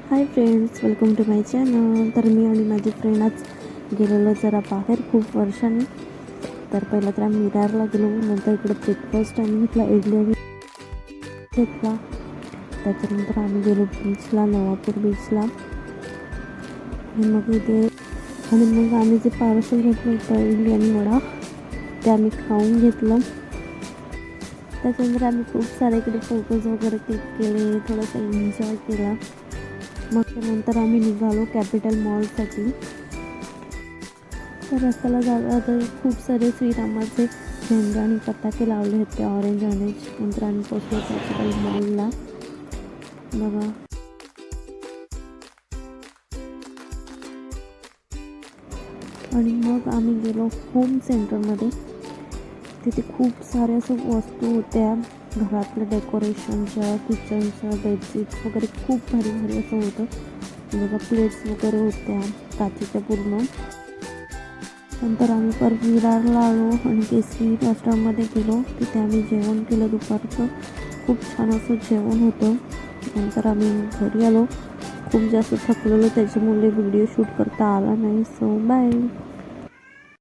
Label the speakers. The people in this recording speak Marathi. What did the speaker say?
Speaker 1: High friends, welcome to my channel. तर मी आणि माझी फ्रेंड आज गेलेलो जरा बाहेर खूप वर्षांनी. तर पहिला तर आम्ही विरारला गेलो, नंतर इकडे ब्रेकफास्ट आम्ही घेतला, इडली आणि घेतला. त्याच्यानंतर आम्ही गेलो बीचला, नवापूर बीचला. आणि मग आम्ही जे पार्सल घेतलं होतं इडली आणि वडा, ते आम्ही खाऊन घेतलं. त्याच्यानंतर आम्ही खूप सारे इकडे फोटोज वगैरे क्लिक केले, थोडंसं एन्जॉय केला. मग त्यानंतर आम्ही निघालो कॅपिटल मॉलसाठी. तर रस्त्याला जागा तर खूप सारे श्रीरामाचे झेंडे आणि पताके लावले होते, ऑरेंज. नंतर आम्ही पोचलो कॅपिटल मॉलला. बघा, आणि मग आम्ही गेलो होम सेंटरमध्ये. तिथे खूप साऱ्या असं वस्तू होत्या, घरातल्या डेकोरेशनच्या, किचनच्या, बेडशीट्स वगैरे खूप भारी भारी असं होतं. बघा, प्लेट्स वगैरे होत्या काचेच्या पूर्ण. नंतर आम्ही परत विरारला आलो आणि केसरी रेस्टॉरंटमध्ये गेलो. तिथे आम्ही जेवण केलं दुपारचं. खूप छान असं जेवण होतं. नंतर आम्ही घरी आलो. खूप जास्त थकलेलो, त्याच्यामुळे व्हिडिओ शूट करता आला नाही. So bye.